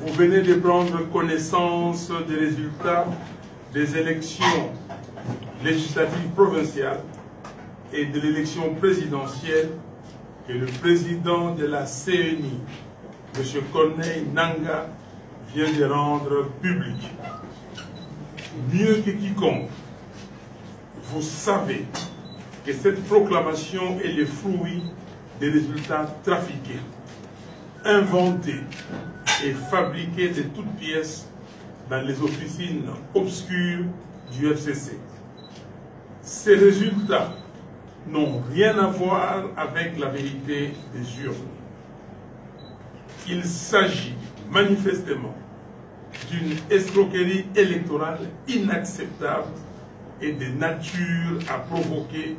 Vous venez de prendre connaissance des résultats des élections législatives provinciales et de l'élection présidentielle que le président de la CENI, M. Corneille Nangaa, vient de rendre public. Mieux que quiconque, vous savez que cette proclamation est le fruit des résultats trafiqués, inventés et fabriqués de toutes pièces dans les officines obscures du FCC. Ces résultats n'ont rien à voir avec la vérité des urnes. Il s'agit manifestement d'une escroquerie électorale inacceptable et de nature à provoquer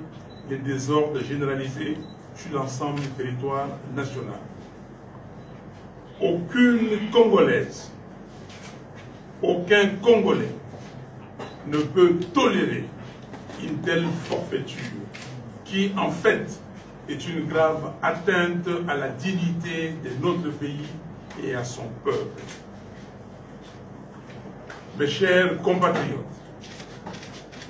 des désordres généralisés sur l'ensemble du territoire national. Aucune Congolaise, aucun Congolais ne peut tolérer une telle forfaiture qui, en fait, est une grave atteinte à la dignité de notre pays et à son peuple. Mes chers compatriotes,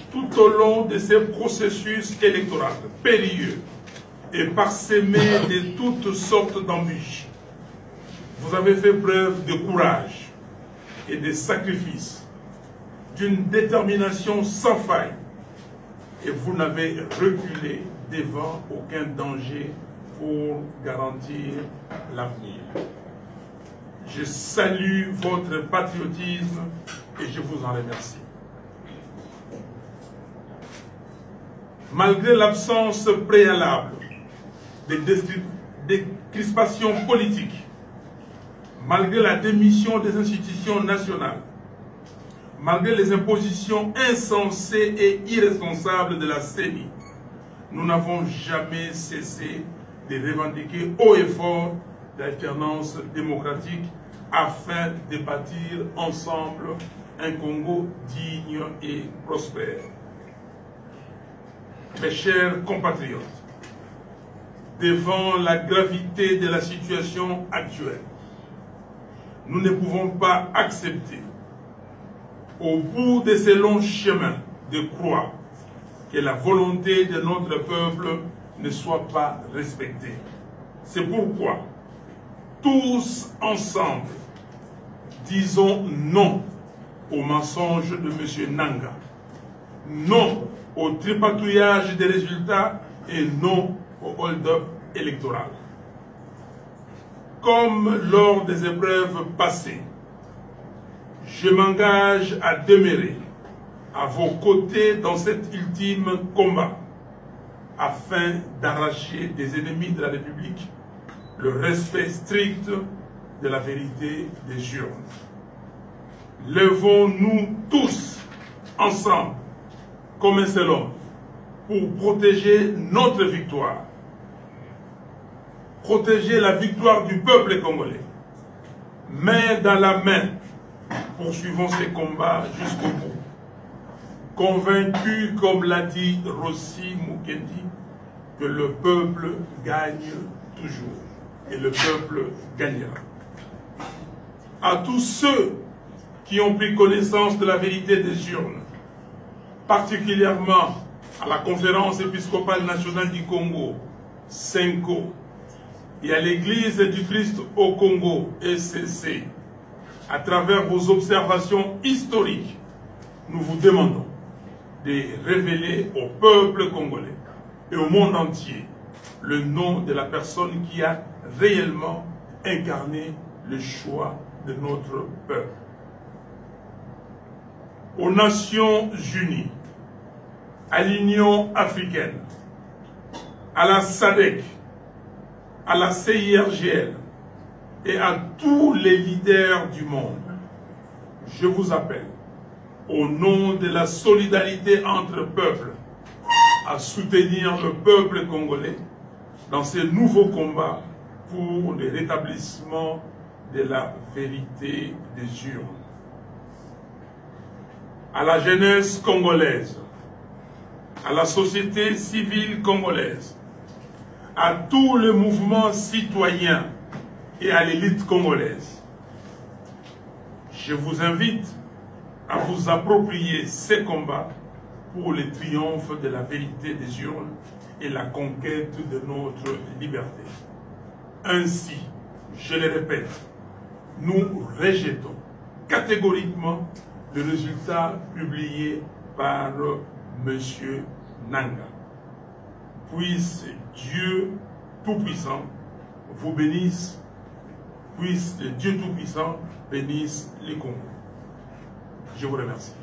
tout au long de ces processus électoraux périlleux et parsemés de toutes sortes d'embûches, vous avez fait preuve de courage et de sacrifice, d'une détermination sans faille, et vous n'avez reculé devant aucun danger pour garantir l'avenir. Je salue votre patriotisme et je vous en remercie. Malgré l'absence préalable des crispations politiques, malgré la démission des institutions nationales, malgré les impositions insensées et irresponsables de la CENI, nous n'avons jamais cessé de revendiquer haut et fort l'alternance démocratique afin de bâtir ensemble un Congo digne et prospère. Mes chers compatriotes, devant la gravité de la situation actuelle, nous ne pouvons pas accepter, au bout de ces longs chemins de croix, que la volonté de notre peuple ne soit pas respectée. C'est pourquoi, tous ensemble, disons non au mensonge de M. Nangaa, non au tripatouillage des résultats et non au hold-up électoral. Comme lors des épreuves passées, je m'engage à demeurer à vos côtés dans cet ultime combat afin d'arracher des ennemis de la République le respect strict de la vérité des urnes. Levons-nous tous ensemble comme un seul homme pour protéger notre victoire, protéger la victoire du peuple congolais. Main dans la main, poursuivons ces combats jusqu'au bout. Convaincu, comme l'a dit Rossi Mukendi, que le peuple gagne toujours et le peuple gagnera. À tous ceux qui ont pris connaissance de la vérité des urnes, particulièrement à la Conférence épiscopale nationale du Congo, CENCO, et à l'Église du Christ au Congo, ECC, à travers vos observations historiques, nous vous demandons de révéler au peuple congolais et au monde entier le nom de la personne qui a réellement incarné le choix de notre peuple. Aux Nations Unies, à l'Union africaine, à la SADC, à la CIRGL et à tous les leaders du monde, je vous appelle, au nom de la solidarité entre peuples, à soutenir le peuple congolais dans ces nouveaux combats pour le rétablissement de la vérité des urnes. À la jeunesse congolaise, à la société civile congolaise, à tout le mouvement citoyen et à l'élite congolaise, Je vous invite à vous approprier ces combats pour le triomphe de la vérité des urnes et la conquête de notre liberté. Ainsi, je le répète, nous rejetons catégoriquement le résultat publié par M. Nanga. Puisse Dieu Tout-Puissant vous bénisse, puisse le Dieu Tout-Puissant bénisse les Congos. Je vous remercie.